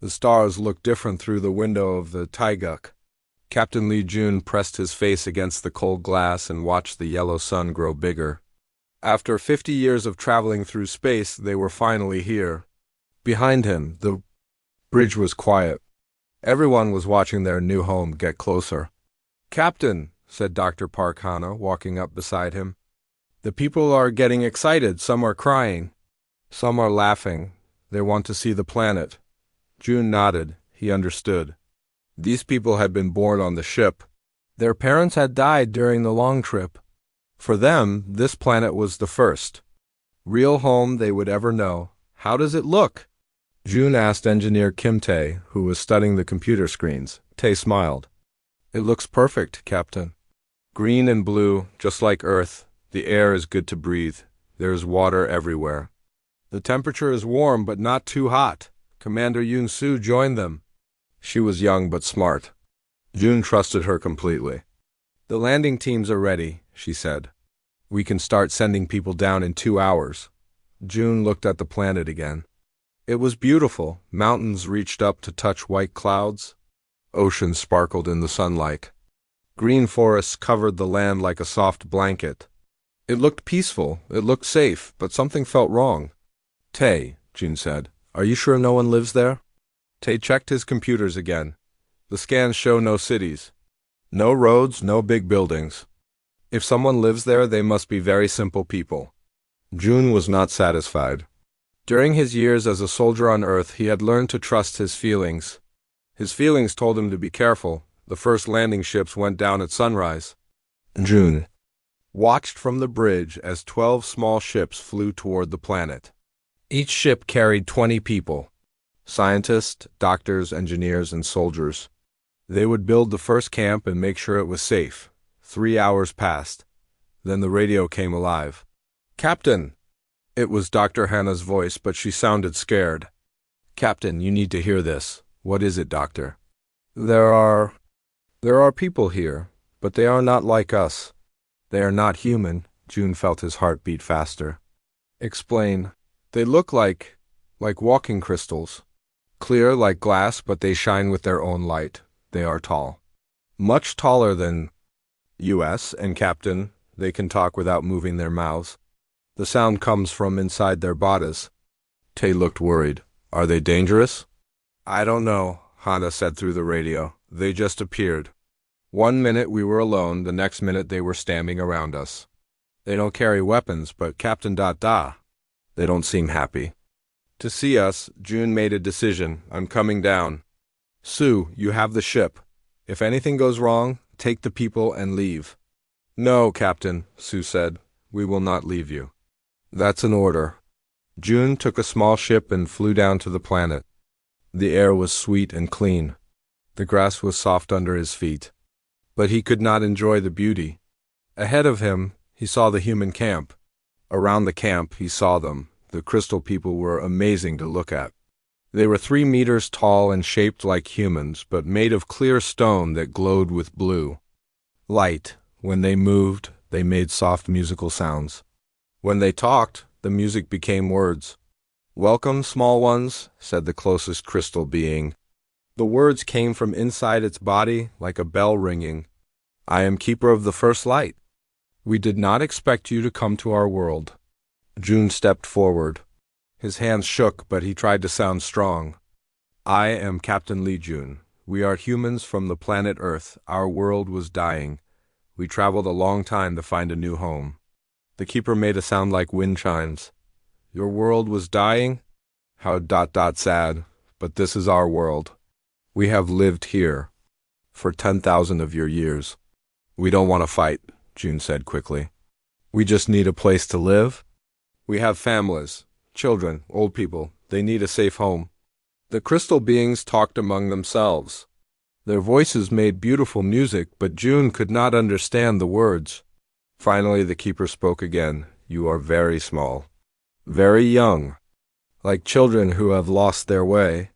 The stars looked different through the window of the Taiguk. Captain Lee Jun pressed his face against the cold glass and watched the yellow sun grow bigger. After 50 years of traveling through space, they were finally here. Behind him, the bridge was quiet. Everyone was watching their new home get closer. "Captain," said Dr. Park Hana, walking up beside him. "The people are getting excited. Some are crying. Some are laughing. They want to see the planet." June nodded. He understood. These people had been born on the ship. Their parents had died during the long trip. For them, this planet was the first real home they would ever know. "How does it look?" June asked engineer Kim Tae, who was studying the computer screens. Tae smiled. "It looks perfect, Captain. Green and blue, just like Earth. The air is good to breathe. There is water everywhere. The temperature is warm but not too hot." Commander Yoon-soo joined them. She was young but smart. June trusted her completely. "The landing teams are ready," she said. "We can start sending people down in 2 hours." June looked at the planet again. It was beautiful. Mountains reached up to touch white clouds. Oceans sparkled in the sunlight. Green forests covered the land like a soft blanket. It looked peaceful. It looked safe, but something felt wrong. "Tae," June said, "are you sure no one lives there?" Tae checked his computers again. The scans show no cities. No roads, no big buildings. If someone lives there, they must be very simple people. June was not satisfied. During his years as a soldier on Earth, he had learned to trust his feelings. His feelings told him to be careful. The first landing ships went down at sunrise. June watched from the bridge as 12 small ships flew toward the planet. Each ship carried 20 people. Scientists, doctors, engineers, and soldiers. They would build the first camp and make sure it was safe. 3 hours passed. Then the radio came alive. "Captain!" It was Dr. Hannah's voice, but she sounded scared. "Captain, you need to hear this." "What is it, Doctor?" There are people here, but they are not like us. They are not human." June felt his heart beat faster. "Explain." "They look like walking crystals. Clear like glass, but they shine with their own light. They are tall. Much taller than us, and Captain, they can talk without moving their mouths. The sound comes from inside their bodies." Tae looked worried. "Are they dangerous?" "I don't know," Hana said through the radio. "They just appeared. 1 minute we were alone, the next minute they were standing around us. They don't carry weapons, but Captain they don't seem happy." To see us, June made a decision. "I'm coming down. Sue, you have the ship. If anything goes wrong, take the people and leave." "No, Captain," Sue said. "We will not leave you." "That's an order." June took a small ship and flew down to the planet. The air was sweet and clean. The grass was soft under his feet. But he could not enjoy the beauty. Ahead of him, he saw the human camp. Around the camp, he saw them. The crystal people were amazing to look at. They were 3 meters tall and shaped like humans, but made of clear stone that glowed with blue light. When they moved, they made soft musical sounds. When they talked, the music became words. "Welcome, small ones," said the closest crystal being. The words came from inside its body like a bell ringing. "I am keeper of the first light. We did not expect you to come to our world." June stepped forward. His hands shook, but he tried to sound strong. "I am Captain Lee Jun. We are humans from the planet Earth. Our world was dying. We traveled a long time to find a new home." The keeper made a sound like wind chimes. "Your world was dying? How sad. But this is our world. We have lived here for 10,000 of your years." "We don't want to fight," June said quickly. "We just need a place to live. We have families, children, old people. They need a safe home." The crystal beings talked among themselves. Their voices made beautiful music, but June could not understand the words. Finally, the keeper spoke again. "You are very small, very young, like children who have lost their way.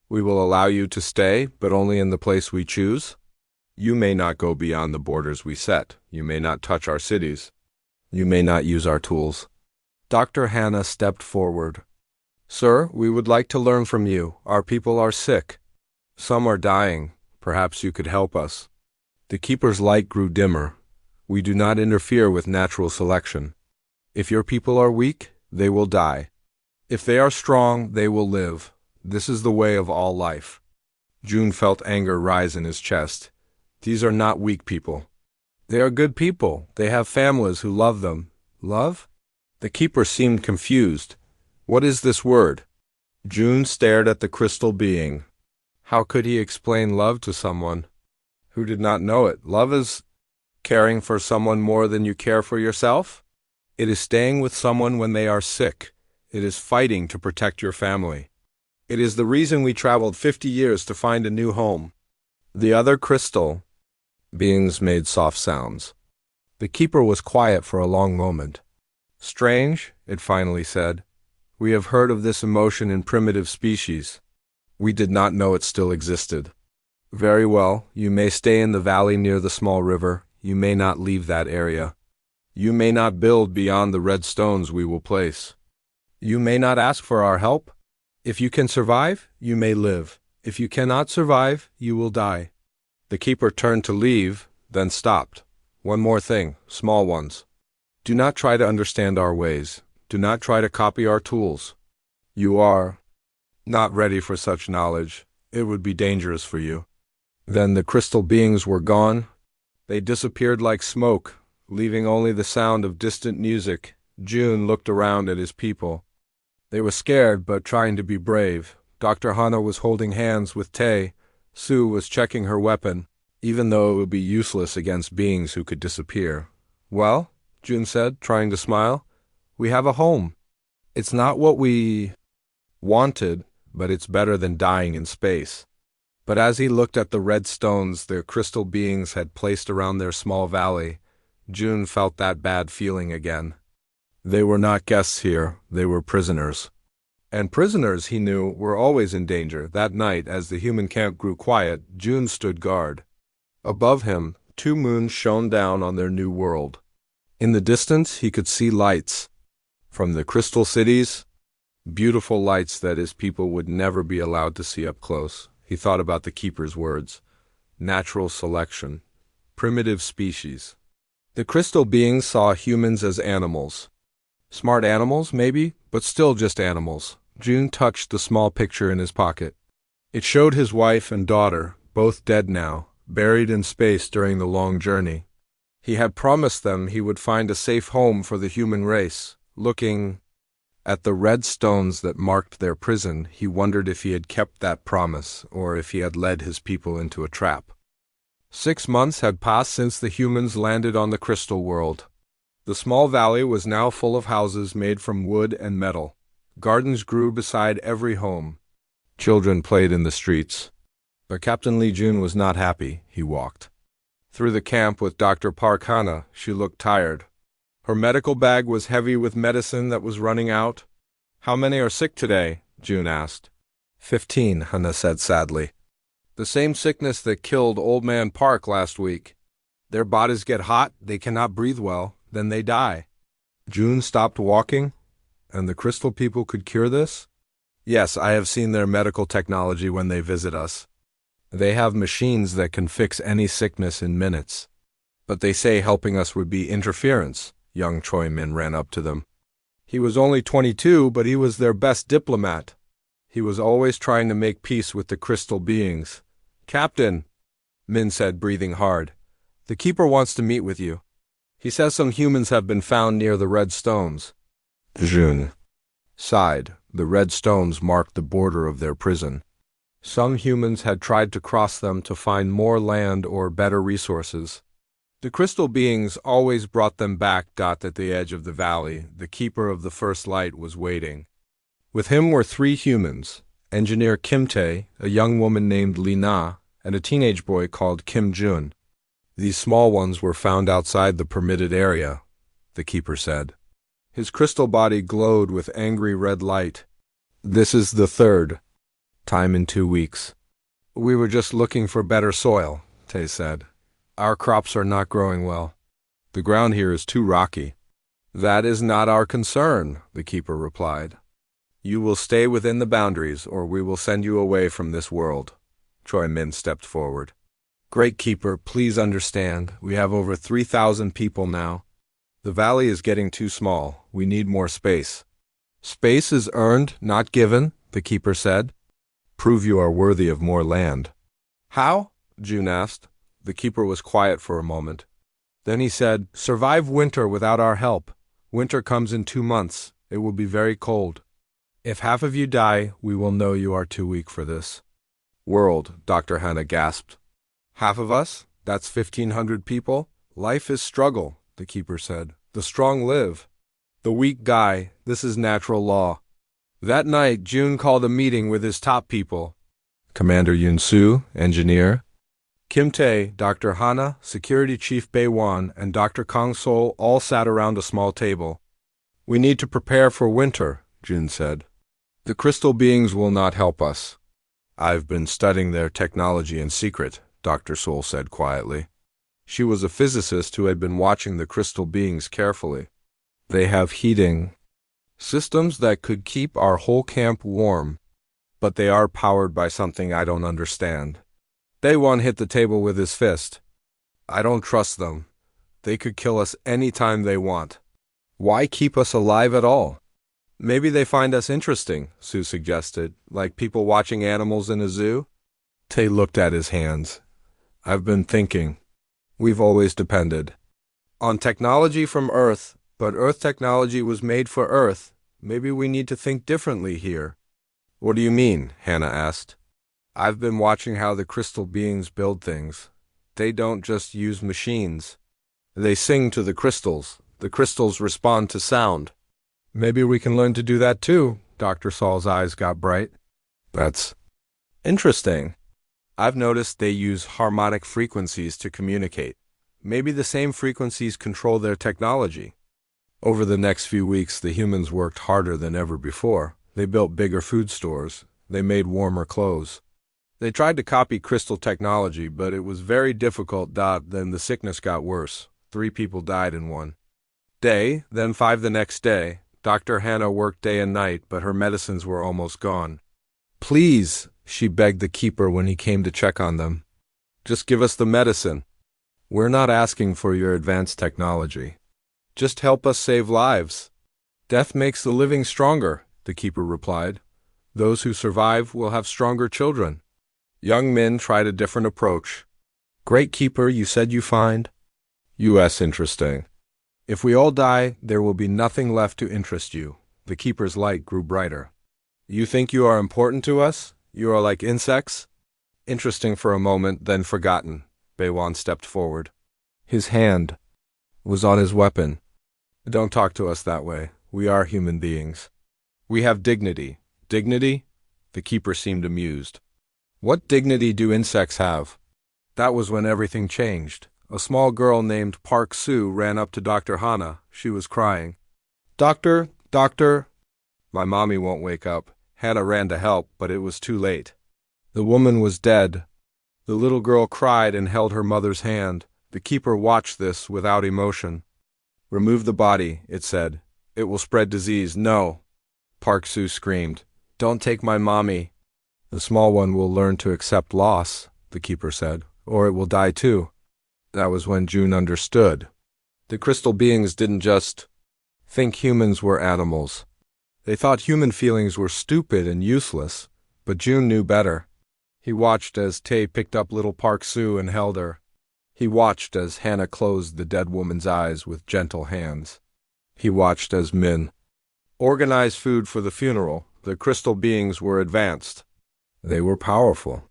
We will allow you to stay, but only in the place we choose. You may not go beyond the borders we set. You may not touch our cities. You may not use our tools." Dr. Hannah stepped forward. Sir, we would like to learn from you. Our people are sick. Some are dying. Perhaps you could help us. The keeper's light grew dimmer. We do not interfere with natural selection. If your people are weak, they will die. If they are strong, they will live. This is the way of all life. June felt anger rise in his chest. These are not weak people. They are good people. They have families who love them. Love? The keeper seemed confused. What is this word? June stared at the crystal being. How could he explain love to someone who did not know it? Love is caring for someone more than you care for yourself. It is staying with someone when they are sick. It is fighting to protect your family. It is the reason we traveled 50 years to find a new home. The other crystal beings made soft sounds. The keeper was quiet for a long moment. Strange, it finally said. We have heard of this emotion in primitive species. We did not know it still existed. Very well, you may stay in the valley near the small river. You may not leave that area. You may not build beyond the red stones we will place. You may not ask for our help. If you can survive, you may live. If you cannot survive, you will die. The keeper turned to leave, then stopped. One more thing, small ones. Do not try to understand our ways. Do not try to copy our tools. You are not ready for such knowledge. It would be dangerous for you. Then the crystal beings were gone. They disappeared like smoke, leaving only the sound of distant music. June looked around at his people. They were scared but trying to be brave. Dr. Hana was holding hands with Tay. Sue was checking her weapon, even though it would be useless against beings who could disappear. Well, June said, trying to smile, we have a home. It's not what we wanted, but it's better than dying in space. But as he looked at the red stones their crystal beings had placed around their small valley, June felt that bad feeling again. They were not guests here, they were prisoners. And prisoners, he knew, were always in danger. That night, as the human camp grew quiet, June stood guard. Above him, 2 moons shone down on their new world. In the distance, he could see lights. From the crystal cities, beautiful lights that his people would never be allowed to see up close. He thought about the keeper's words. Natural selection. Primitive species. The crystal beings saw humans as animals. Smart animals, maybe, but still just animals. June touched the small picture in his pocket. It showed his wife and daughter, both dead now, buried in space during the long journey. He had promised them he would find a safe home for the human race. Looking at the red stones that marked their prison, he wondered if he had kept that promise, or if he had led his people into a trap. 6 months had passed since the humans landed on the crystal world. The small valley was now full of houses made from wood and metal. Gardens grew beside every home. Children played in the streets. But Captain Lee Jun was not happy. He walked through the camp with Dr. Park Hana. She looked tired. Her medical bag was heavy with medicine that was running out. How many are sick today? June asked. 15, Hana said sadly. The same sickness that killed Old Man Park last week. Their bodies get hot, they cannot breathe well, then they die. June stopped walking, and the crystal people could cure this? Yes, I have seen their medical technology when they visit us. They have machines that can fix any sickness in minutes. But they say helping us would be interference. Young Choi Min ran up to them. He was only 22, but he was their best diplomat. He was always trying to make peace with the crystal beings. Captain, Min said, breathing hard, the keeper wants to meet with you. He says some humans have been found near the red stones. June sighed. The red stones marked the border of their prison. Some humans had tried to cross them to find more land or better resources. The crystal beings always brought them back. At the edge of the valley, the keeper of the first light was waiting. With him were 3 humans, engineer Kim Tae, a young woman named Lee Na, and a teenage boy called Kim Jun. These small ones were found outside the permitted area, the keeper said. His crystal body glowed with angry red light. This is the 3rd time in 2 weeks. We were just looking for better soil, Tae said. Our crops are not growing well. The ground here is too rocky. That is not our concern, the keeper replied. You will stay within the boundaries, or we will send you away from this world. Choi Min stepped forward. Great Keeper, please understand, we have over 3,000 people now. The valley is getting too small. We need more space. Space is earned, not given, the Keeper said. Prove you are worthy of more land. How? June asked. The Keeper was quiet for a moment. Then he said, survive winter without our help. Winter comes in 2 months. It will be very cold. If half of you die, we will know you are too weak for this. World, Dr. Hannah gasped. Half of us? That's 1,500 people? Life is struggle, the Keeper said. The strong live. The weak die. This is natural law. That night, June called a meeting with his top people. Commander Yun-Soo, engineer. Kim Tae, Dr. Hana, Security Chief Bae-won, and Dr. Kang-sol all sat around a small table. We need to prepare for winter, June said. The crystal beings will not help us. I've been studying their technology in secret, Dr. Sol said quietly. She was a physicist who had been watching the crystal beings carefully. They have heating systems that could keep our whole camp warm, but they are powered by something I don't understand. Daewon hit the table with his fist. I don't trust them. They could kill us any time they want. Why keep us alive at all? Maybe they find us interesting, Sue suggested, like people watching animals in a zoo. Tae looked at his hands. I've been thinking. We've always depended on technology from Earth, but Earth technology was made for Earth. Maybe we need to think differently here. What do you mean? Hannah asked. I've been watching how the crystal beings build things. They don't just use machines. They sing to the crystals. The crystals respond to sound. Maybe we can learn to do that too. Dr. Sol's eyes got bright. That's interesting. I've noticed they use harmonic frequencies to communicate. Maybe the same frequencies control their technology. Over the next few weeks, the humans worked harder than ever before. They built bigger food stores. They made warmer clothes. They tried to copy crystal technology, but it was very difficult. Then the sickness got worse. 3 people died in one day, then 5 the next day. Dr. Hannah worked day and night, but her medicines were almost gone. Please, she begged the Keeper when he came to check on them. Just give us the medicine. We're not asking for your advanced technology. Just help us save lives. Death makes the living stronger, the Keeper replied. Those who survive will have stronger children. Young men tried a different approach. Great Keeper, you said you find U.S. interesting. If we all die, there will be nothing left to interest you. The Keeper's light grew brighter. You think you are important to us? You are like insects? Interesting for a moment, then forgotten. Bae-won stepped forward. His hand was on his weapon. Don't talk to us that way. We are human beings. We have dignity. Dignity? The Keeper seemed amused. What dignity do insects have? That was when everything changed. A small girl named Park Soo ran up to Dr. Hana. She was crying. Doctor, doctor. My mommy won't wake up. Hannah ran to help, but it was too late. The woman was dead. The little girl cried and held her mother's hand. The Keeper watched this without emotion. Remove the body, it said. It will spread disease. No. Park Soo screamed. Don't take my mommy. The small one will learn to accept loss, the Keeper said, or it will die too. That was when June understood. The crystal beings didn't just think humans were animals. They thought human feelings were stupid and useless, but June knew better. He watched as Tae picked up little Park Soo and held her. He watched as Hannah closed the dead woman's eyes with gentle hands. He watched as Min organized food for the funeral. The crystal beings were advanced. They were powerful.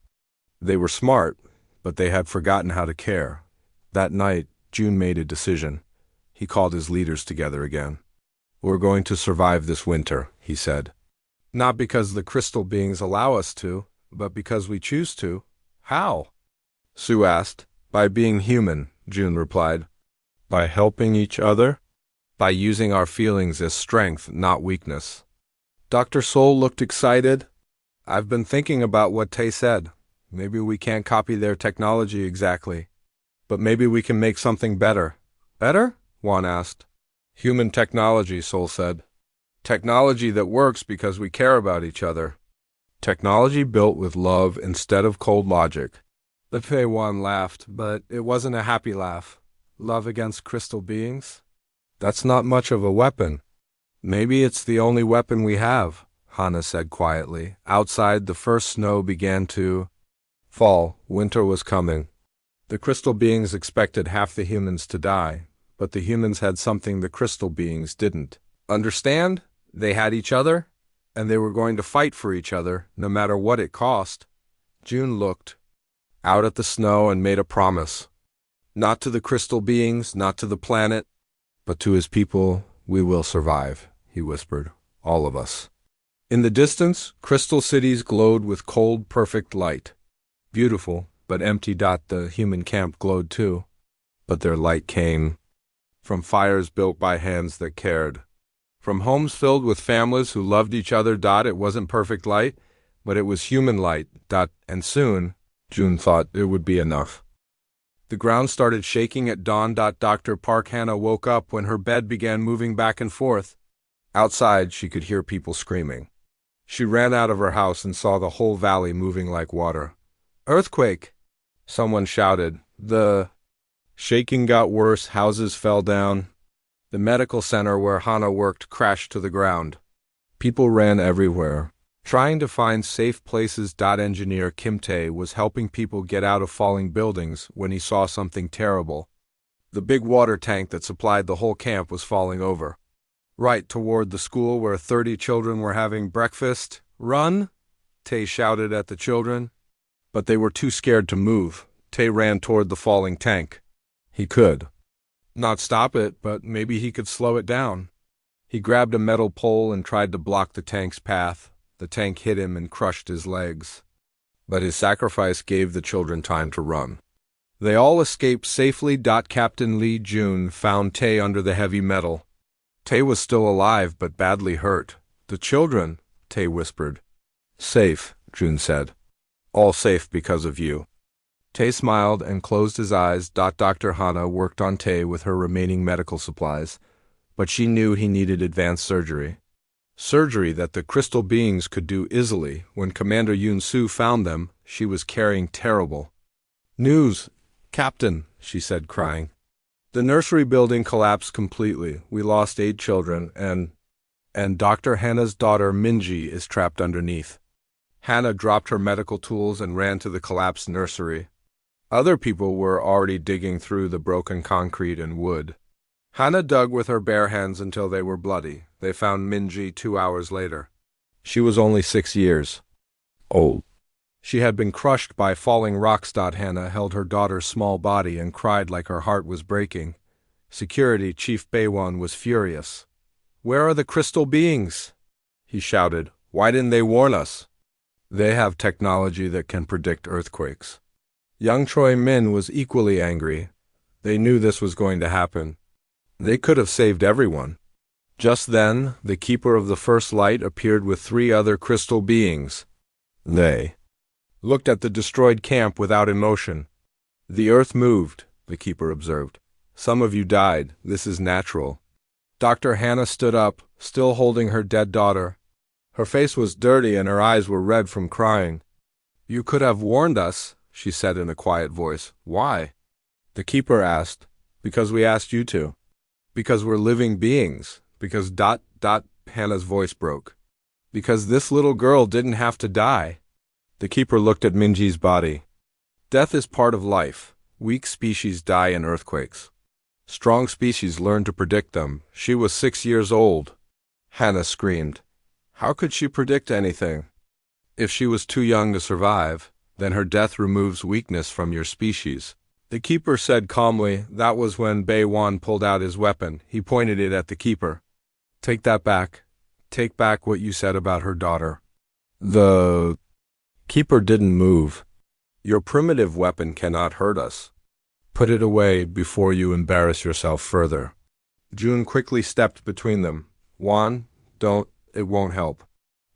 They were smart, but they had forgotten how to care. That night, June made a decision. He called his leaders together again. We're going to survive this winter, he said. Not because the crystal beings allow us to, but because we choose to. How? Sue asked. By being human, June replied. By helping each other? By using our feelings as strength, not weakness. Dr. Sol looked excited. I've been thinking about what Tae said. Maybe we can't copy their technology exactly. But maybe we can make something better. Better? Juan asked. Human technology, Sol said. Technology that works because we care about each other. Technology built with love instead of cold logic. The Fey One laughed, but it wasn't a happy laugh. Love against crystal beings? That's not much of a weapon. Maybe it's the only weapon we have, Hannah said quietly. Outside, the first snow began to fall. Winter was coming. The crystal beings expected half the humans to die, but the humans had something the crystal beings didn't. Understand? They had each other, and they were going to fight for each other, no matter what it cost. June looked out at the snow and made a promise. Not to the crystal beings, not to the planet, but to his people. We will survive, he whispered. All of us. In the distance, crystal cities glowed with cold, perfect light. Beautiful, but empty. The human camp glowed too. But their light came from fires built by hands that cared. From homes filled with families who loved each other. It wasn't perfect light, but it was human light. And soon, June thought, it would be enough. The ground started shaking at dawn. Dr. Park Hannah woke up when her bed began moving back and forth. Outside, she could hear people screaming. She ran out of her house and saw the whole valley moving like water. Earthquake! Someone shouted. The shaking got worse. Houses fell down. The medical center where Hannah worked crashed to the ground. People ran everywhere, trying to find safe places. Engineer Kim Tae was helping people get out of falling buildings when he saw something terrible. The big water tank that supplied the whole camp was falling over. Right toward the school where 30 children were having breakfast. Run! Tae shouted at the children. But they were too scared to move. Tae ran toward the falling tank. He could not stop it, but maybe he could slow it down. He grabbed a metal pole and tried to block the tank's path. The tank hit him and crushed his legs. But his sacrifice gave the children time to run. They all escaped safely. Captain Lee Jun found Tae under the heavy metal. Tae was still alive, but badly hurt. The children, Tae whispered. Safe, Jun said. All safe because of you. Tae smiled and closed his eyes. Dr. Hannah worked on Tae with her remaining medical supplies, but she knew he needed advanced surgery. Surgery that the crystal beings could do easily. When Commander Yoon-soo found them, she was carrying terrible news. Captain, she said, crying. The nursery building collapsed completely. We lost 8 children, and Dr. Hannah's daughter Minji is trapped underneath. Hannah dropped her medical tools and ran to the collapsed nursery. Other people were already digging through the broken concrete and wood. Hannah dug with her bare hands until they were bloody. They found Minji 2 hours later. She was only 6 years old. She had been crushed by falling rocks. Hannah held her daughter's small body and cried like her heart was breaking. Security Chief Baewon was furious. Where are the crystal beings? He shouted. Why didn't they warn us? They have technology that can predict earthquakes. Young Choi Min was equally angry. They knew this was going to happen. They could have saved everyone. Just then, the keeper of the first light appeared with 3 other crystal beings. They looked at the destroyed camp without emotion. The earth moved, the keeper observed. Some of you died. This is natural. Dr. Hannah stood up, still holding her dead daughter. Her face was dirty and her eyes were red from crying. You could have warned us, she said in a quiet voice. Why? The keeper asked. Because we asked you to. Because we're living beings. Because ... Hannah's voice broke. Because this little girl didn't have to die. The keeper looked at Minji's body. Death is part of life. Weak species die in earthquakes. Strong species learn to predict them. She was 6 years old. Hannah screamed. How could she predict anything? If she was too young to survive, then her death removes weakness from your species. The keeper said calmly. That was when Baewon pulled out his weapon. He pointed it at the keeper. Take that back. Take back what you said about her daughter. The keeper didn't move. Your primitive weapon cannot hurt us. Put it away before you embarrass yourself further. June quickly stepped between them. Won, don't, it won't help.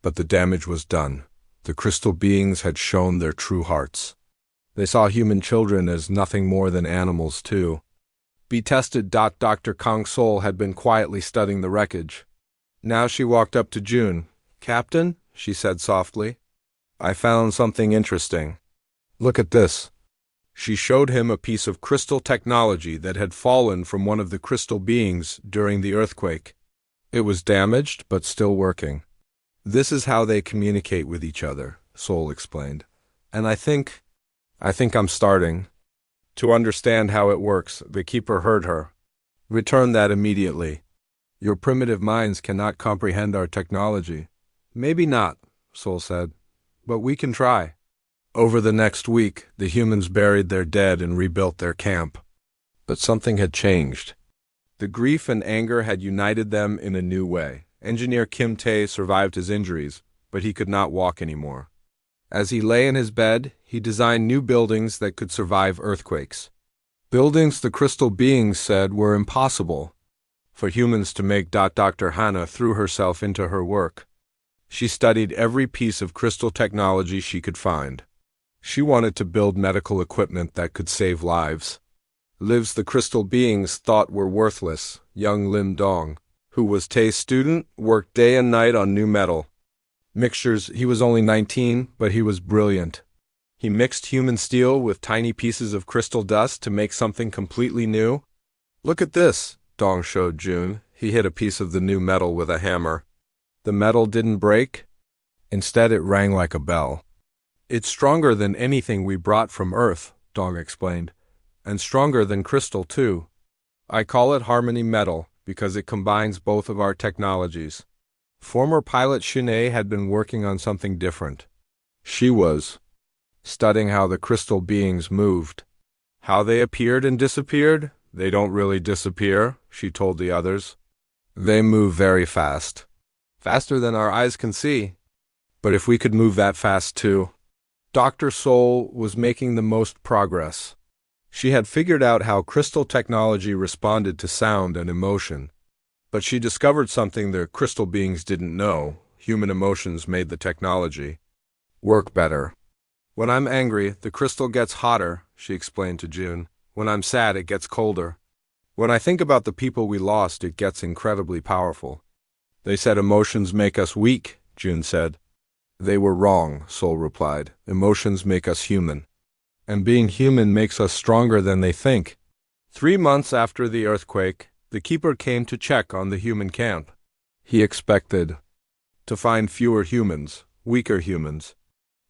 But the damage was done. The crystal beings had shown their true hearts. They saw human children as nothing more than animals too. Be tested. Dr. Kang Sol had been quietly studying the wreckage. Now she walked up to June. "Captain," she said softly, "I found something interesting. Look at this." She showed him a piece of crystal technology that had fallen from one of the crystal beings during the earthquake. It was damaged, but still working. "This is how they communicate with each other," Sol explained. "And I think I'm starting to understand how it works." The keeper heard her. "Return that immediately. Your primitive minds cannot comprehend our technology." "Maybe not," Sol said, "but we can try." Over the next week, the humans buried their dead and rebuilt their camp. But something had changed. The grief and anger had united them in a new way. Engineer Kim Tae survived his injuries, but he could not walk anymore. As he lay in his bed, he designed new buildings that could survive earthquakes. Buildings the crystal beings said were impossible for humans to make. Dr. Hannah threw herself into her work. She studied every piece of crystal technology she could find. She wanted to build medical equipment that could save lives. Lives the crystal beings thought were worthless. Young Lim Dong, who was Tae's student, worked day and night on new metal mixtures. He was only 19, but he was brilliant. He mixed human steel with tiny pieces of crystal dust to make something completely new. "Look at this," Dong showed June. He hit a piece of the new metal with a hammer. The metal didn't break. Instead, it rang like a bell. "It's stronger than anything we brought from Earth," Dong explained. "And stronger than crystal, too. I call it Harmony Metal because it combines both of our technologies." Former pilot Shinae had been working on something different. She was studying how the crystal beings moved. "How they appeared and disappeared? They don't really disappear," she told the others. "They move very fast. Faster than our eyes can see. But if we could move that fast too." Dr. Sol was making the most progress. She had figured out how crystal technology responded to sound and emotion. But she discovered something the crystal beings didn't know. Human emotions made the technology work better. "When I'm angry, the crystal gets hotter," she explained to June. "When I'm sad, it gets colder. When I think about the people we lost, it gets incredibly powerful." "They said emotions make us weak," June said. "They were wrong," Sol replied. "Emotions make us human. And being human makes us stronger than they think." 3 months after the earthquake, the keeper came to check on the human camp. He expected to find fewer humans, weaker humans,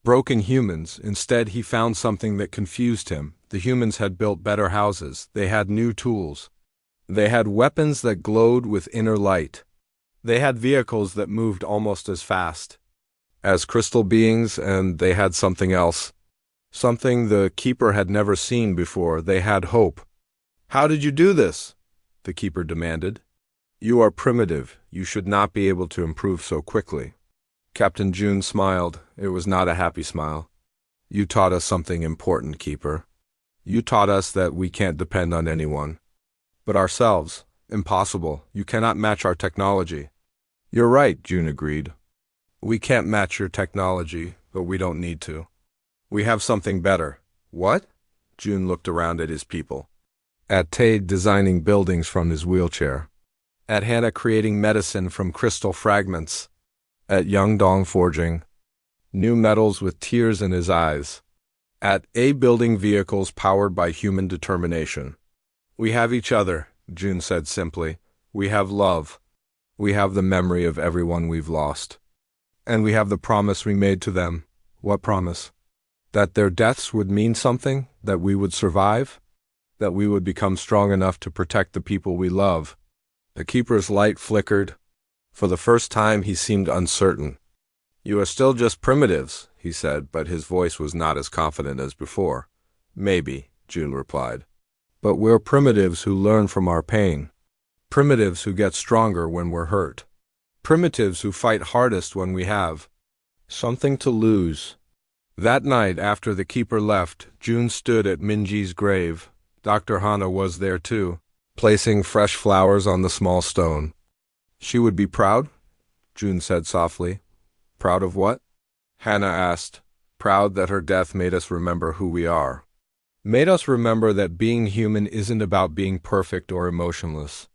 broken humans. Instead, he found something that confused him. The humans had built better houses. They had new tools. They had weapons that glowed with inner light. They had vehicles that moved almost as fast as crystal beings, and they had something else. Something the keeper had never seen before. They had hope. "How did you do this?" the keeper demanded. "You are primitive. You should not be able to improve so quickly." Captain June smiled. It was not a happy smile. "You taught us something important, keeper. You taught us that we can't depend on anyone but ourselves. Impossible. You cannot match our technology." "You're right," June agreed. "We can't match your technology, but we don't need to. We have something better." "What?" June looked around at his people. At Tae designing buildings from his wheelchair. At Hannah creating medicine from crystal fragments. At Young Dong forging new metals with tears in his eyes. At A building vehicles powered by human determination. "We have each other," June said simply. "We have love. We have the memory of everyone we've lost. And we have the promise we made to them." "What promise?" "That their deaths would mean something, that we would survive, that we would become strong enough to protect the people we love." The keeper's light flickered. For the first time, he seemed uncertain. "You are still just primitives," he said, but his voice was not as confident as before. "Maybe," June replied. "But we're primitives who learn from our pain. Primitives who get stronger when we're hurt. Primitives who fight hardest when we have something to lose." That night, after the keeper left, June stood at Minji's grave. Dr. Hana was there too, placing fresh flowers on the small stone. "She would be proud?" June said softly. "Proud of what?" Hannah asked. "Proud that her death made us remember who we are. Made us remember that being human isn't about being perfect or emotionless.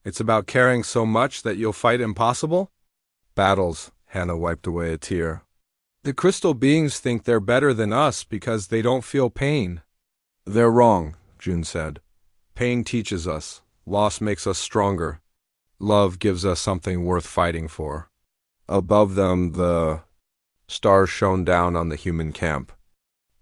It's about caring so much that you'll fight impossible? Battles, Hannah wiped away a tear. The crystal beings think they're better than us because they don't feel pain. They're wrong, June said. Pain teaches us. Loss makes us stronger. Love gives us something worth fighting for. Above them, the stars shone down on the human camp.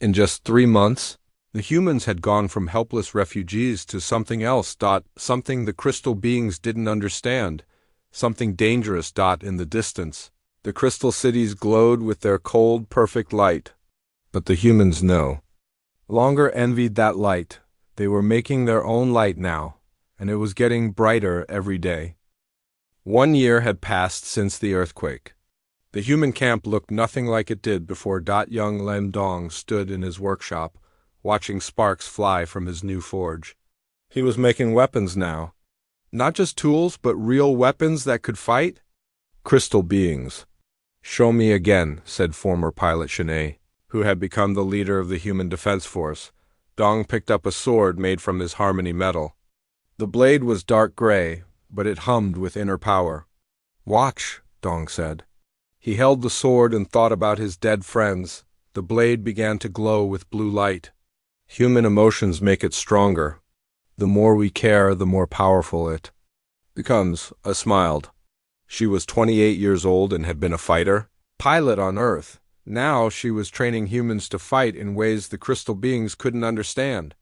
In just 3 months, the humans had gone from helpless refugees to something else, something the crystal beings didn't understand, something dangerous, in the distance. The crystal cities glowed with their cold, perfect light. But the humans longer envied that light. They were making their own light now, and it was getting brighter every day. 1 year had passed since the earthquake. The human camp looked nothing like it did before. Young Lem Dong stood in his workshop, watching sparks fly from his new forge. He was making weapons now. Not just tools, but real weapons that could fight? Crystal beings. Show me again, said former pilot Shanae, who had become the leader of the Human Defense Force. Dong picked up a sword made from his harmony metal. The blade was dark gray, but it hummed with inner power. Watch, Dong said. He held the sword and thought about his dead friends. The blade began to glow with blue light. Human emotions make it stronger. The more we care, the more powerful it becomes. I smiled. She was 28 years old and had been a fighter, pilot on Earth. Now she was training humans to fight in ways the crystal beings couldn't understand.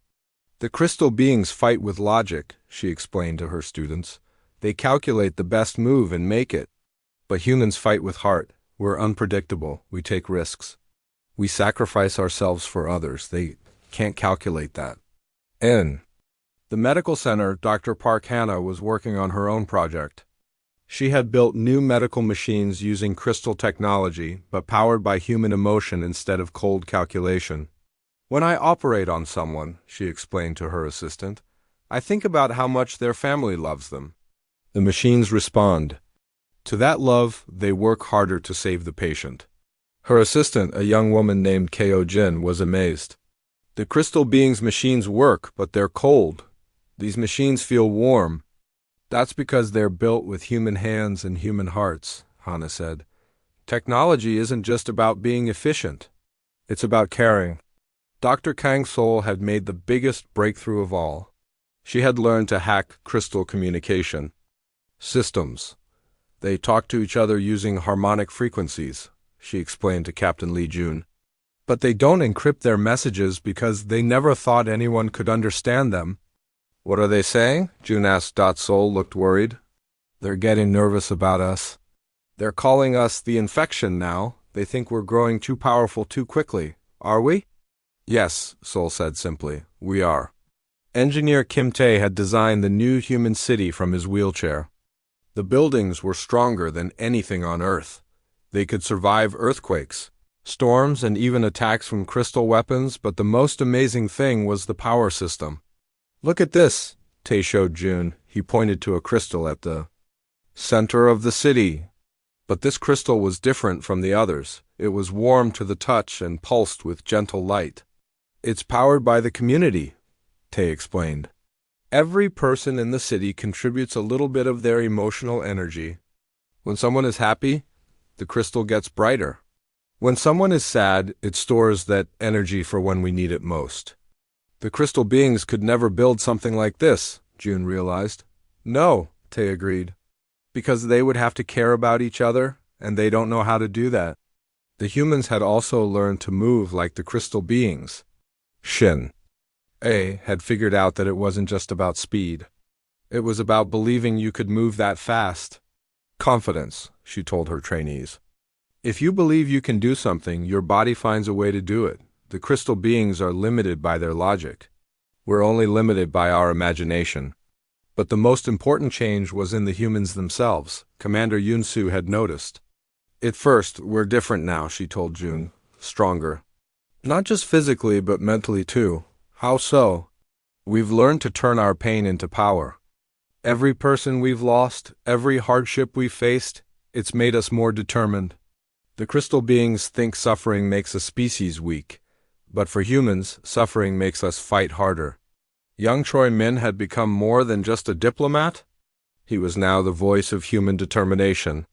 The crystal beings fight with logic, she explained to her students. They calculate the best move and make it. But humans fight with heart. We're unpredictable. We take risks. We sacrifice ourselves for others. They can't calculate that. In the medical center, Dr. Park Hannah was working on her own project. She had built new medical machines using crystal technology, but powered by human emotion instead of cold calculation. When I operate on someone, she explained to her assistant, I think about how much their family loves them. The machines respond. To that love, they work harder to save the patient. Her assistant, a young woman named Ko Jin, was amazed. The crystal beings' machines work, but they're cold. These machines feel warm. That's because they're built with human hands and human hearts, Hannah said. Technology isn't just about being efficient. It's about caring. Dr. Kang Sol had made the biggest breakthrough of all. She had learned to hack crystal communication systems. They talk to each other using harmonic frequencies, she explained to Captain Lee Jun. But they don't encrypt their messages because they never thought anyone could understand them. What are they saying? Jun asked. Sol looked worried. They're getting nervous about us. They're calling us the infection now. They think we're growing too powerful too quickly. Are we? Yes, Sol said simply. We are. Engineer Kim Tae had designed the new human city from his wheelchair. The buildings were stronger than anything on Earth. They could survive earthquakes, storms, and even attacks from crystal weapons, but the most amazing thing was the power system. Look at this, Tae showed June. He pointed to a crystal at the center of the city. But this crystal was different from the others. It was warm to the touch and pulsed with gentle light. It's powered by the community, Tae explained. Every person in the city contributes a little bit of their emotional energy. When someone is happy, the crystal gets brighter. When someone is sad, it stores that energy for when we need it most. The crystal beings could never build something like this, June realized. No, Tae agreed. Because they would have to care about each other, and they don't know how to do that. The humans had also learned to move like the crystal beings. Shin A had figured out that it wasn't just about speed. It was about believing you could move that fast. Confidence, she told her trainees. If you believe you can do something, your body finds a way to do it. The crystal beings are limited by their logic. We're only limited by our imagination. But the most important change was in the humans themselves, Commander Yun-Soo had noticed. At first, we're different now, she told June. Stronger. Not just physically, but mentally too. How so? We've learned to turn our pain into power. Every person we've lost, every hardship we've faced, it's made us more determined. The crystal beings think suffering makes a species weak, but for humans, suffering makes us fight harder. Young Choi Min had become more than just a diplomat. He was now the voice of human determination.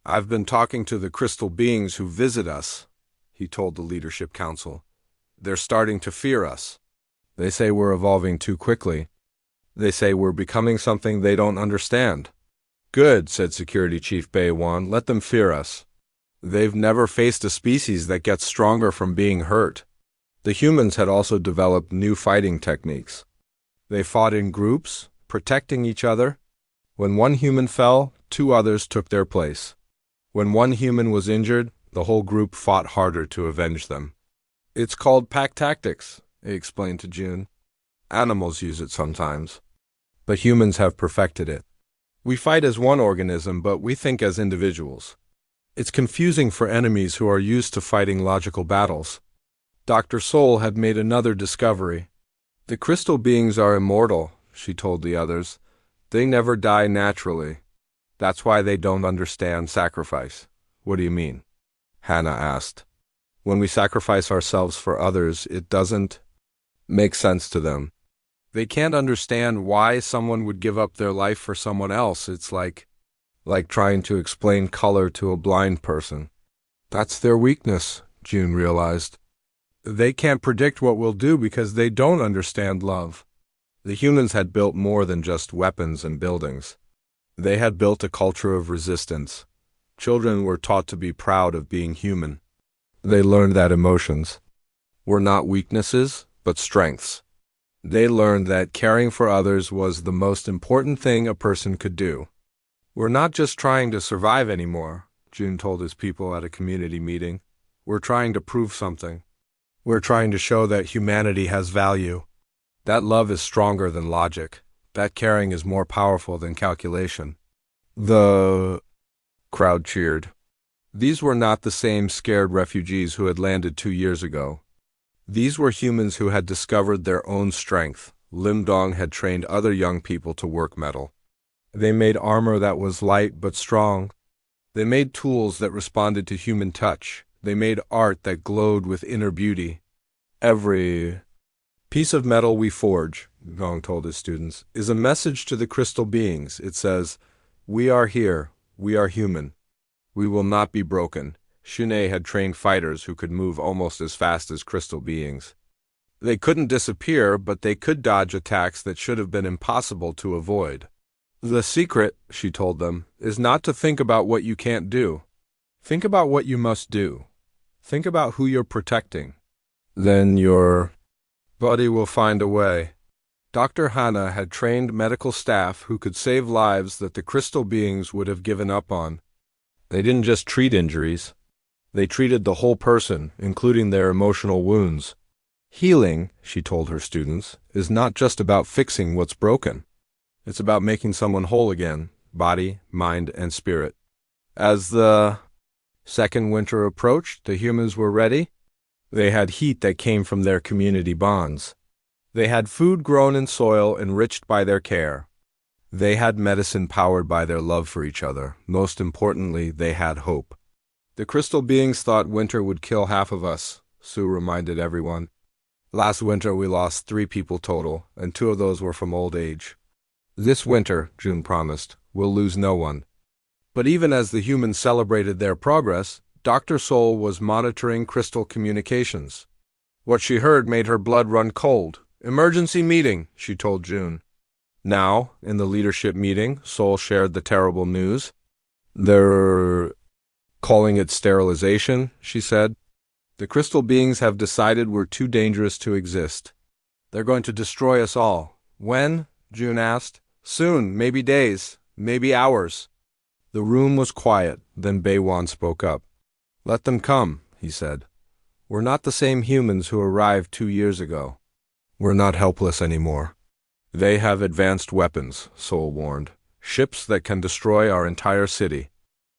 "I've been talking to the crystal beings who visit us," he told the leadership council. "They're starting to fear us. They say we're evolving too quickly. They say we're becoming something they don't understand." "Good," said Security Chief Baywan. "Let them fear us. They've never faced a species that gets stronger from being hurt." The humans had also developed new fighting techniques. They fought in groups, protecting each other. When one human fell, two others took their place. When one human was injured, the whole group fought harder to avenge them. "It's called pack tactics," he explained to June. "Animals use it sometimes, but humans have perfected it. We fight as one organism, but we think as individuals. It's confusing for enemies who are used to fighting logical battles." Dr. Soul had made another discovery. "The crystal beings are immortal," she told the others. "They never die naturally. That's why they don't understand sacrifice." "What do you mean?" Hannah asked. "When we sacrifice ourselves for others, it doesn't make sense to them. They can't understand why someone would give up their life for someone else. It's like trying to explain color to a blind person." "That's their weakness," June realized. "They can't predict what we'll do because they don't understand love." The humans had built more than just weapons and buildings. They had built a culture of resistance. Children were taught to be proud of being human. They learned that emotions were not weaknesses, but strengths. They learned that caring for others was the most important thing a person could do. "We're not just trying to survive anymore," June told his people at a community meeting. "We're trying to prove something. We're trying to show that humanity has value. That love is stronger than logic. That caring is more powerful than calculation." The crowd cheered. These were not the same scared refugees who had landed 2 years ago. These were humans who had discovered their own strength. Lim Dong had trained other young people to work metal. They made armor that was light but strong. They made tools that responded to human touch. They made art that glowed with inner beauty. "Every piece of metal we forge," Gong told his students, "is a message to the crystal beings. It says, 'We are here. We are human. We will not be broken.'" Shunei had trained fighters who could move almost as fast as crystal beings. They couldn't disappear, but they could dodge attacks that should have been impossible to avoid. "The secret," she told them, "is not to think about what you can't do. Think about what you must do. Think about who you're protecting. Then your body will find a way." Dr. Hannah had trained medical staff who could save lives that the crystal beings would have given up on. They didn't just treat injuries. They treated the whole person, including their emotional wounds. "Healing," she told her students, "is not just about fixing what's broken. It's about making someone whole again, body, mind, and spirit." As the second winter approached, the humans were ready. They had heat that came from their community bonds. They had food grown in soil enriched by their care. They had medicine powered by their love for each other. Most importantly, they had hope. "The crystal beings thought winter would kill half of us," Sue reminded everyone. "Last winter we lost 3 people total, and 2 of those were from old age. This winter," June promised, "we'll lose no one." But even as the humans celebrated their progress, Dr. Soul was monitoring crystal communications. What she heard made her blood run cold. "Emergency meeting," she told June. Now, in the leadership meeting, Soul shared the terrible news. "They're calling it sterilization," she said. "The crystal beings have decided we're too dangerous to exist. They're going to destroy us all." "When?" June asked. "Soon, maybe days, maybe hours." The room was quiet. Then Baywan spoke up. "Let them come," he said. "We're not the same humans who arrived 2 years ago. We're not helpless anymore." "They have advanced weapons," Soul warned. "Ships that can destroy our entire city.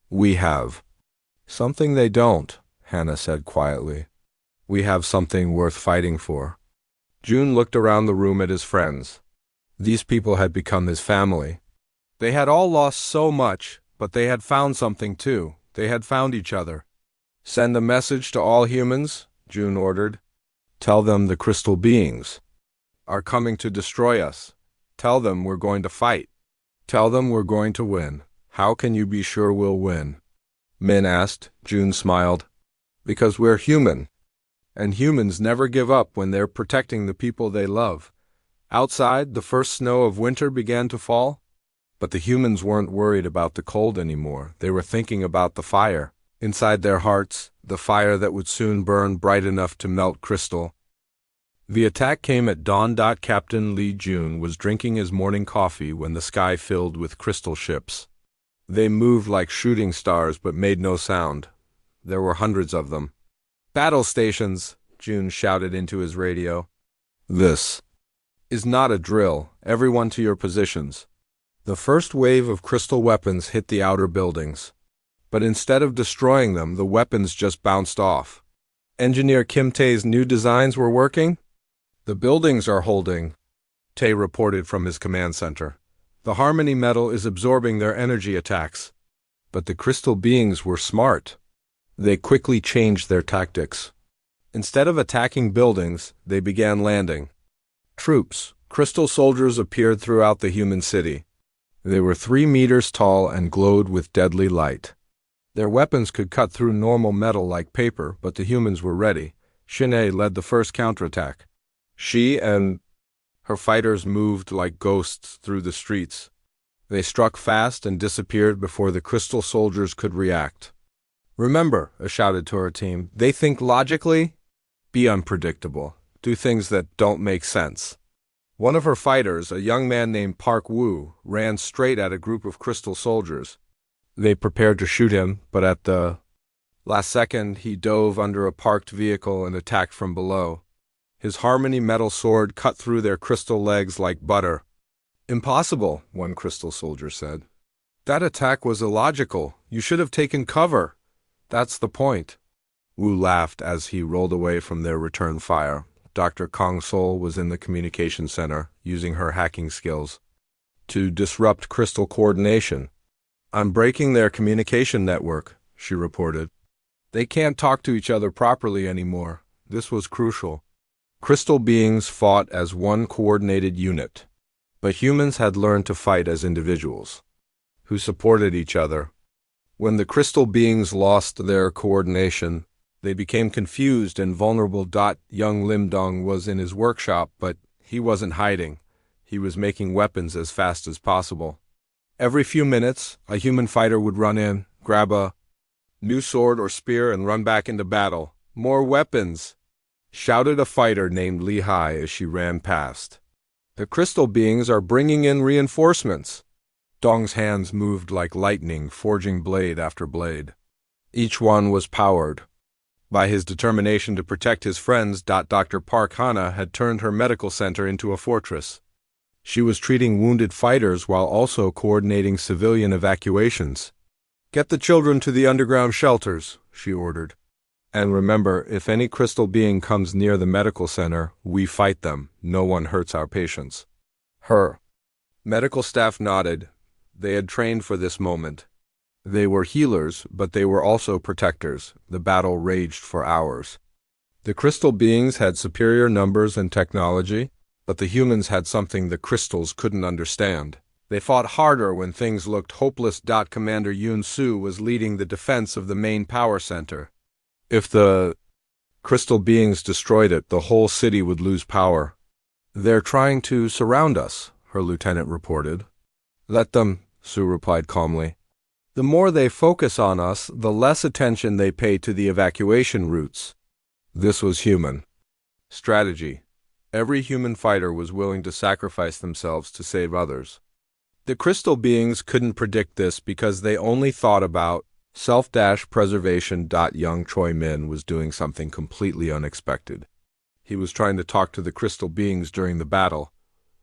We have something they don't," Hannah said quietly. "We have something worth fighting for." June looked around the room at his friends. These people had become his family. They had all lost so much, but they had found something too. They had found each other. "Send a message to all humans," June ordered. "Tell them the crystal beings are coming to destroy us. Tell them we're going to fight." Tell them we're going to win. How can you be sure we'll win? Min asked. June smiled. Because we're human. And humans never give up when they're protecting the people they love. Outside, the first snow of winter began to fall. But the humans weren't worried about the cold anymore. They were thinking about the fire. Inside their hearts, the fire that would soon burn bright enough to melt crystal. The attack came at dawn. Captain Lee Jun was drinking his morning coffee when the sky filled with crystal ships. They moved like shooting stars but made no sound. There were hundreds of them. Battle stations, Jun shouted into his radio. This is not a drill. Everyone to your positions. The first wave of crystal weapons hit the outer buildings. But instead of destroying them, the weapons just bounced off. Engineer Kim Tae's new designs were working? The buildings are holding, Tae reported from his command center. The harmony metal is absorbing their energy attacks. But the crystal beings were smart. They quickly changed their tactics. Instead of attacking buildings, they began landing. Troops, crystal soldiers appeared throughout the human city. They were 3 meters tall and glowed with deadly light. Their weapons could cut through normal metal like paper, but the humans were ready. Shin-ae led the first counterattack. She and her fighters moved like ghosts through the streets. They struck fast and disappeared before the crystal soldiers could react. Remember, I shouted to her team, they think logically? Be unpredictable. Do things that don't make sense. One of her fighters, a young man named Park Woo, ran straight at a group of crystal soldiers. They prepared to shoot him, but at the last second, he dove under a parked vehicle and attacked from below. His harmony metal sword cut through their crystal legs like butter. Impossible, one crystal soldier said. That attack was illogical. You should have taken cover. That's the point. Wu laughed as he rolled away from their return fire. Dr. Kong Sol was in the communication center, using her hacking skills to disrupt crystal coordination. I'm breaking their communication network, she reported. They can't talk to each other properly anymore. This was crucial. Crystal beings fought as one coordinated unit. But humans had learned to fight as individuals, who supported each other. When the crystal beings lost their coordination, they became confused and vulnerable. Young Lim Dong was in his workshop, but he wasn't hiding. He was making weapons as fast as possible. Every few minutes, a human fighter would run in, grab a new sword or spear and run back into battle. More weapons! Shouted a fighter named Li Hai as she ran past. The crystal beings are bringing in reinforcements. Dong's hands moved like lightning, forging blade after blade. Each one was powered by his determination to protect his friends. Dr. Park Hana had turned her medical center into a fortress. She was treating wounded fighters while also coordinating civilian evacuations. Get the children to the underground shelters, she ordered. And remember, if any crystal being comes near the medical center, we fight them. No one hurts our patients. Her medical staff nodded. They had trained for this moment. They were healers, but they were also protectors. The battle raged for hours. The crystal beings had superior numbers and technology, but the humans had something the crystals couldn't understand. They fought harder when things looked hopeless. Commander Yoon Soo was leading the defense of the main power center. If the crystal beings destroyed it, the whole city would lose power. They're trying to surround us, her lieutenant reported. Let them, Soo replied calmly. The more they focus on us, the less attention they pay to the evacuation routes. This was human strategy. Every human fighter was willing to sacrifice themselves to save others. The crystal beings couldn't predict this because they only thought about self-preservation. Young Choi Min was doing something completely unexpected. He was trying to talk to the crystal beings during the battle.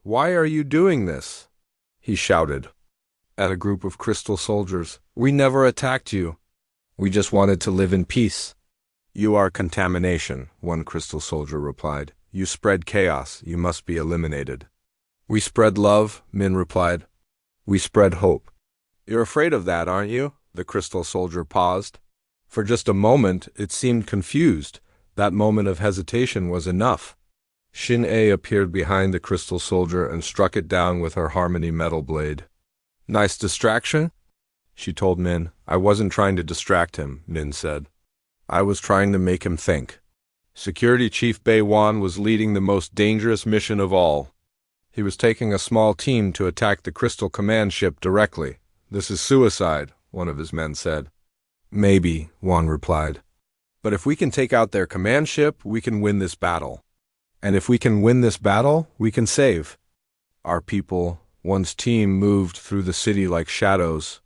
Why are you doing this? He shouted at a group of crystal soldiers. We never attacked you. We just wanted to live in peace. You are contamination, one crystal soldier replied. You spread chaos. You must be eliminated. We spread love, Min replied. We spread hope. You're afraid of that, aren't you? The crystal soldier paused. For just a moment, it seemed confused. That moment of hesitation was enough. Shin-ae appeared behind the crystal soldier and struck it down with her harmony metal blade. Nice distraction? She told Min. I wasn't trying to distract him, Min said. I was trying to make him think. Security Chief Bei Wan was leading the most dangerous mission of all. He was taking a small team to attack the Crystal Command ship directly. This is suicide, one of his men said. Maybe, Wan replied. But if we can take out their command ship, we can win this battle. And if we can win this battle, we can save our people. Wan's team moved through the city like shadows.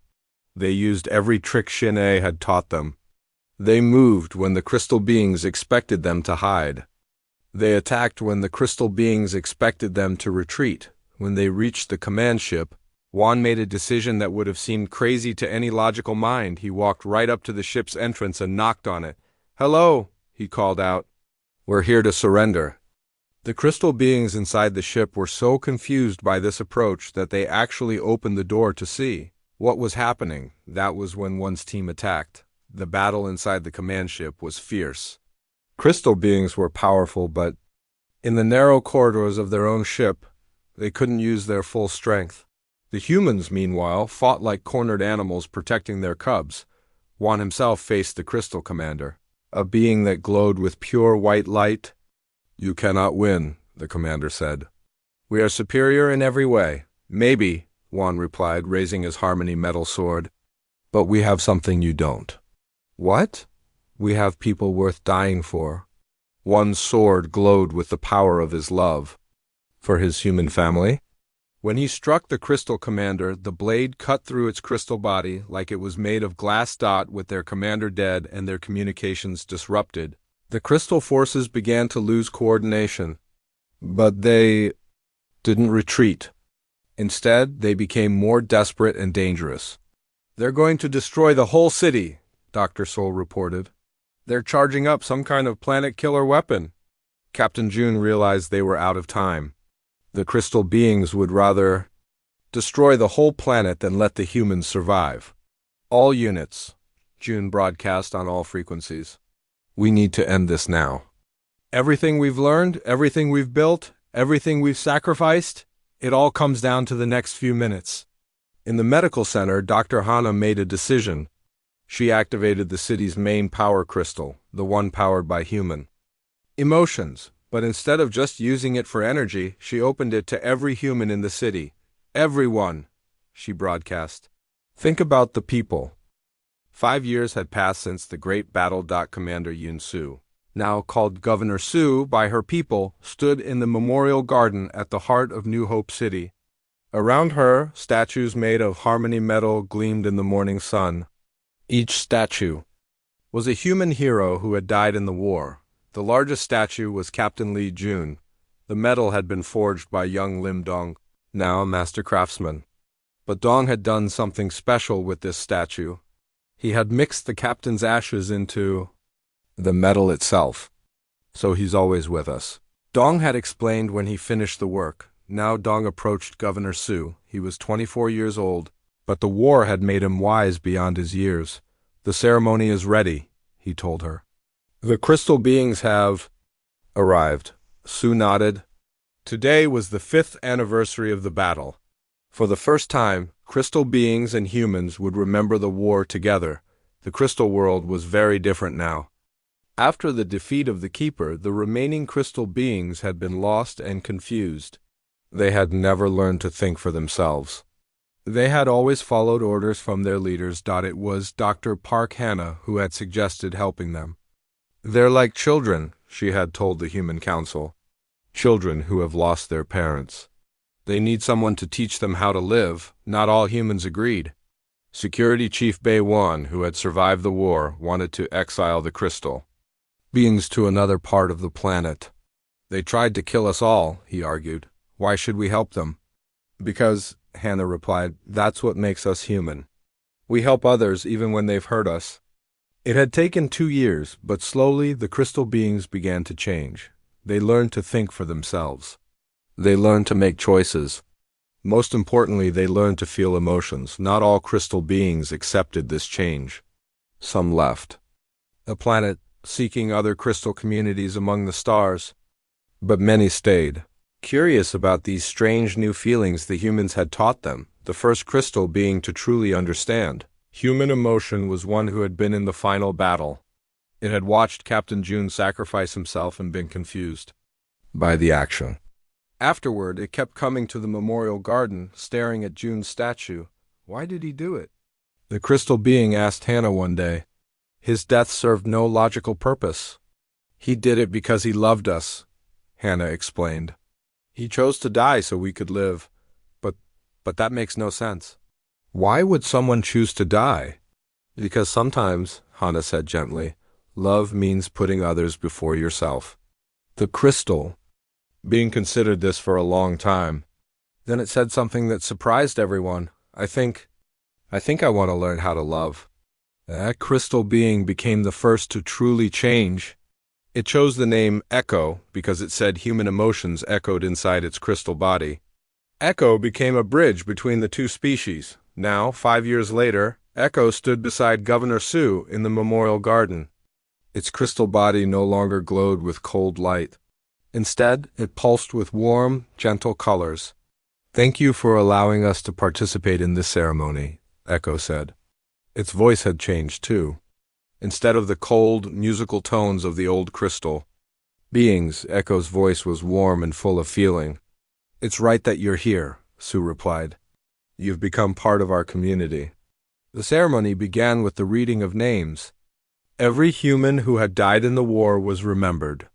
They used every trick Shin-A had taught them. They moved when the crystal beings expected them to hide. They attacked when the crystal beings expected them to retreat. When they reached the command ship, Wan made a decision that would have seemed crazy to any logical mind. He walked right up to the ship's entrance and knocked on it. Hello, he called out. We're here to surrender. The crystal beings inside the ship were so confused by this approach that they actually opened the door to see what was happening. That was when Wan's team attacked. The battle inside the command ship was fierce. Crystal beings were powerful, but in the narrow corridors of their own ship, they couldn't use their full strength. The humans, meanwhile, fought like cornered animals protecting their cubs. Wan himself faced the Crystal Commander, a being that glowed with pure white light. You cannot win, the commander said. We are superior in every way. Maybe, Wan replied, raising his harmony metal sword. But we have something you don't. What? We have people worth dying for. Wan's sword glowed with the power of his love. For his human family? When he struck the Crystal Commander, the blade cut through its crystal body like it was made of glass dot. With their commander dead and their communications disrupted, the crystal forces began to lose coordination. But they didn't retreat. Instead, they became more desperate and dangerous. They're going to destroy the whole city, Dr. Sol reported. They're charging up some kind of planet-killer weapon. Captain June realized they were out of time. The crystal beings would rather destroy the whole planet than let the humans survive. All units, June broadcast on all frequencies. We need to end this now. Everything we've learned, everything we've built, everything we've sacrificed, it all comes down to the next few minutes. In the medical center, Dr. Hana made a decision. She activated the city's main power crystal, the one powered by human emotions, but instead of just using it for energy, she opened it to every human in the city. Everyone, she broadcast. Think about the people. 5 years had passed since the great battle. Commander Yun Su, now called Governor Su by her people, stood in the memorial garden at the heart of New Hope City. Around her, statues made of harmony metal gleamed in the morning sun. Each statue was a human hero who had died in the war. The largest statue was Captain Li Jun. The metal had been forged by young Lim Dong, now a master craftsman. But Dong had done something special with this statue. He had mixed the captain's ashes into the metal itself. So he's always with us. Dong had explained when he finished the work. Now Dong approached Governor Su. He was 24 years old, but the war had made him wise beyond his years. The ceremony is ready, he told her. The crystal beings have arrived. Su nodded. Today was the 5th anniversary of the battle. For the first time, crystal beings and humans would remember the war together. The crystal world was very different now. After the defeat of the Keeper, the remaining crystal beings had been lost and confused. They had never learned to think for themselves. They had always followed orders from their leaders. It was Dr. Park Hannah who had suggested helping them. They're like children, she had told the Human Council. Children who have lost their parents. They need someone to teach them how to live. Not all humans agreed. Security Chief Bei Wan, who had survived the war, wanted to exile the crystal beings to another part of the planet. They tried to kill us all, he argued. Why should we help them? Because, Hannah replied, that's what makes us human. We help others even when they've hurt us. It had taken 2 years, but slowly the crystal beings began to change. They learned to think for themselves. They learned to make choices. Most importantly, they learned to feel emotions. Not all crystal beings accepted this change. Some left the planet, seeking other crystal communities among the stars. But many stayed. curious about these strange new feelings the humans had taught them, the first crystal being to truly understand. Human emotion was one who had been in the final battle. It had watched Captain June sacrifice himself and been confused by the action. Afterward, it kept coming to the memorial garden, staring at June's statue. Why did he do it? The crystal being asked Hannah one day. His death served no logical purpose. He did it because he loved us, Hannah explained. He chose to die so we could live, but that makes no sense. Why would someone choose to die? Because sometimes, Hannah said gently, love means putting others before yourself. The crystal being considered this for a long time. Then it said something that surprised everyone. I think I want to learn how to love. That crystal being became the first to truly change. It chose the name Echo because it said human emotions echoed inside its crystal body. Echo became a bridge between the two species. Now, 5 years later, Echo stood beside Governor Sioux in the memorial garden. Its crystal body no longer glowed with cold light. Instead, it pulsed with warm, gentle colors. Thank you for allowing us to participate in this ceremony, Echo said. Its voice had changed, too. Instead of the cold, musical tones of the old crystal beings, Echo's voice was warm and full of feeling. It's right that you're here, Sioux replied. You've become part of our community. The ceremony began with the reading of names. Every human who had died in the war was remembered.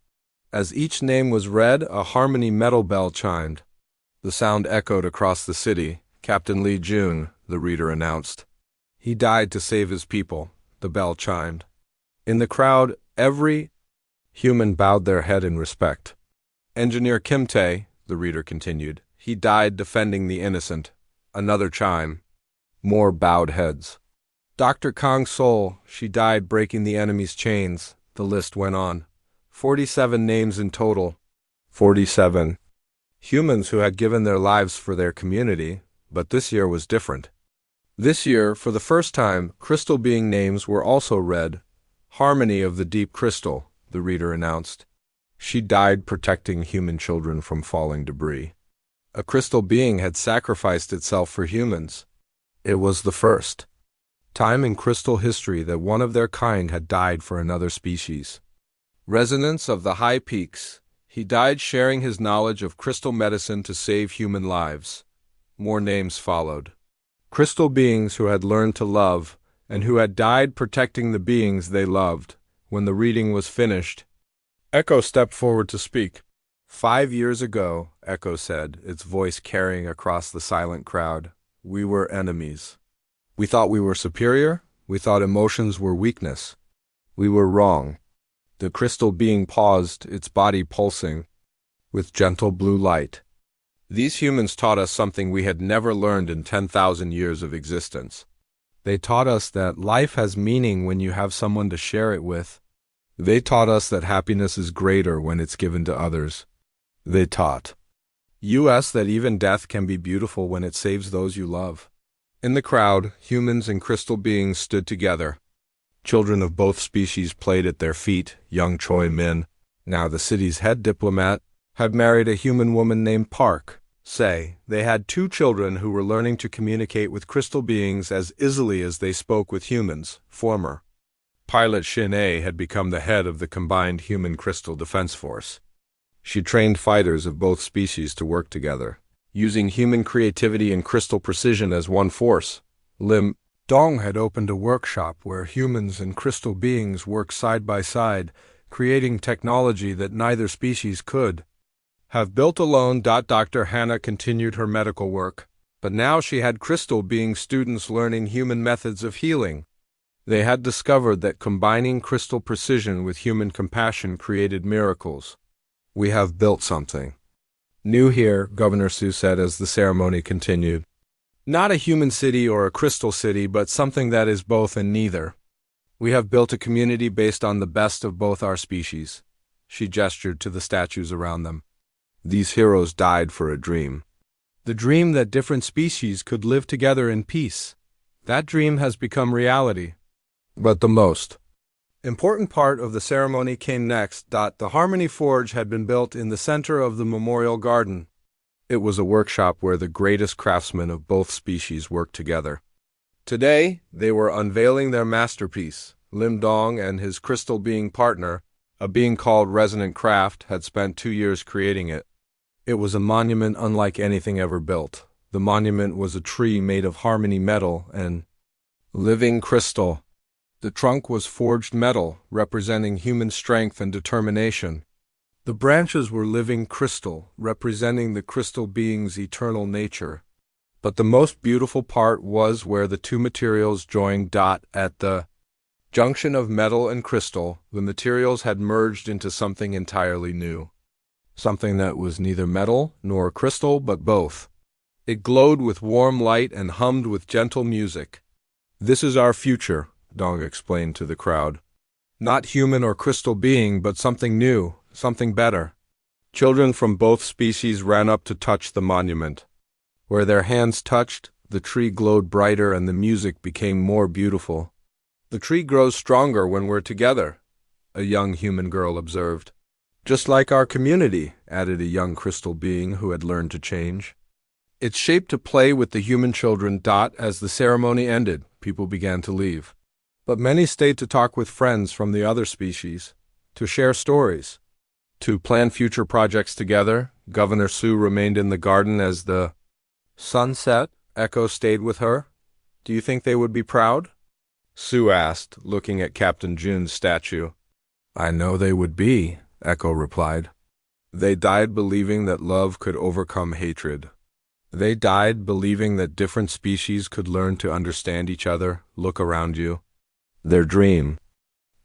As each name was read, a harmony metal bell chimed. The sound echoed across the city. Captain Lee June, the reader announced. He died to save his people, the bell chimed. In the crowd, every human bowed their head in respect. Engineer Kim Tae, the reader continued. He died defending the innocent. Another chime. More bowed heads. Dr. Kang Sol, she died breaking the enemy's chains. The list went on. 47 names in total. 47. Humans who had given their lives for their community, but this year was different. This year, for the first time, crystal being names were also read. Harmony of the Deep Crystal, the reader announced. She died protecting human children from falling debris. A crystal being had sacrificed itself for humans. It was the first time in crystal history that one of their kind had died for another species. Resonance of the High Peaks. He died sharing his knowledge of crystal medicine to save human lives. More names followed. Crystal beings who had learned to love, and who had died protecting the beings they loved. When the reading was finished, Echo stepped forward to speak. 5 years ago, Echo said, its voice carrying across the silent crowd, we were enemies. We thought we were superior. We thought emotions were weakness. We were wrong. The crystal being paused, its body pulsing with gentle blue light. These humans taught us something we had never learned in 10,000 years of existence. They taught us that life has meaning when you have someone to share it with. They taught us that happiness is greater when it's given to others. They taught us that even death can be beautiful when it saves those you love. In the crowd, humans and crystal beings stood together. Children of both species played at their feet. Young Choi Min, now the city's head diplomat, had married a human woman named Park. They had 2 children who were learning to communicate with crystal beings as easily as they spoke with humans. Former pilot Shin A had become the head of the combined human crystal defense force. She trained fighters of both species to work together, using human creativity and crystal precision as one force. Lim Dong had opened a workshop where humans and crystal beings work side by side, creating technology that neither species could have built alone. Dr. Hannah continued her medical work, but now she had crystal being students learning human methods of healing. They had discovered that combining crystal precision with human compassion created miracles. We have built something new here, Governor Sioux said as the ceremony continued. Not a human city or a crystal city, but something that is both and neither. We have built a community based on the best of both our species. She gestured to the statues around them. These heroes died for a dream. The dream that different species could live together in peace. That dream has become reality. But the most Important part of the ceremony came next. The Harmony Forge had been built in the center of the memorial garden. It was a workshop where the greatest craftsmen of both species worked together. Today, they were unveiling their masterpiece. Lim Dong and his crystal being partner, a being called Resonant Craft, had spent 2 years creating it. It was a monument unlike anything ever built. The monument was a tree made of harmony metal and living crystal. The trunk was forged metal, representing human strength and determination. The branches were living crystal, representing the crystal being's eternal nature. But the most beautiful part was where the two materials joined. At the junction of metal and crystal, the materials had merged into something entirely new. Something that was neither metal nor crystal, but both. It glowed with warm light and hummed with gentle music. "This is our future," Dong explained to the crowd. "Not human or crystal being, but something new, something better." Children from both species ran up to touch the monument. Where their hands touched, the tree glowed brighter and the music became more beautiful. "The tree grows stronger when we're together," a young human girl observed. "Just like our community," added a young crystal being who had learned to change. It's shaped to play with the human children. As the ceremony ended, people began to leave. But many stayed to talk with friends from the other species, to share stories, to plan future projects together. Governor Su remained in the garden as the sun set. Echo stayed with her. "Do you think they would be proud?" Su asked, looking at Captain Jun's statue. "I know they would be," Echo replied. "They died believing that love could overcome hatred. They died believing that different species could learn to understand each other. Look around you. Their dream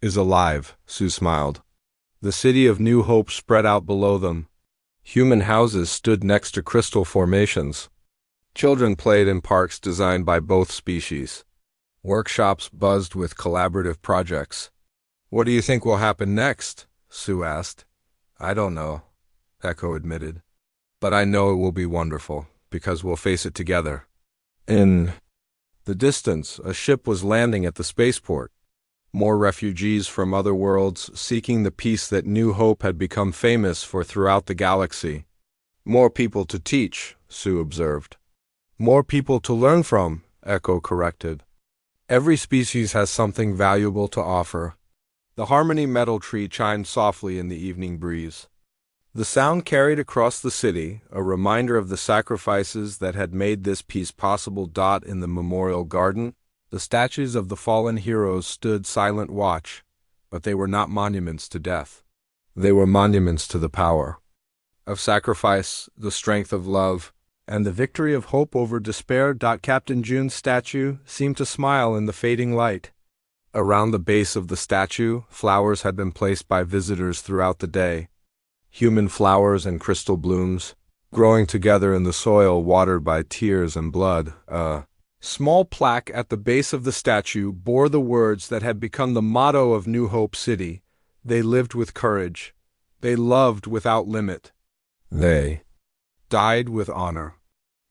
is alive," Su smiled. The city of New Hope spread out below them. Human houses stood next to crystal formations. Children played in parks designed by both species. Workshops buzzed with collaborative projects. "What do you think will happen next?" Su asked. "I don't know," Echo admitted. "But I know it will be wonderful, because we'll face it together." In the distance, a ship was landing at the spaceport. More refugees from other worlds seeking the peace that New Hope had become famous for throughout the galaxy. "More people to teach," Su observed. "More people to learn from," Echo corrected. "Every species has something valuable to offer." The Harmony metal tree chimed softly in the evening breeze. The sound carried across the city, a reminder of the sacrifices that had made this peace possible. In the memorial garden, the statues of the fallen heroes stood silent watch, but they were not monuments to death. They were monuments to the power of sacrifice, the strength of love, and the victory of hope over despair. Captain Jun's statue seemed to smile in the fading light. Around the base of the statue, flowers had been placed by visitors throughout the day. Human flowers and crystal blooms, growing together in the soil watered by tears and blood. A small plaque at the base of the statue bore the words that had become the motto of New Hope City. They lived with courage. They loved without limit. They died with honor.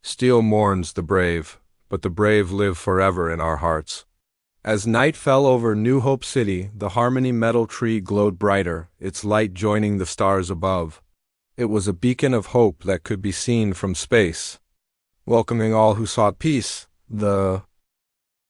Steel mourns the brave, but the brave live forever in our hearts. As night fell over New Hope City, the Harmony metal tree glowed brighter, its light joining the stars above. It was a beacon of hope that could be seen from space. Welcoming all who sought peace, the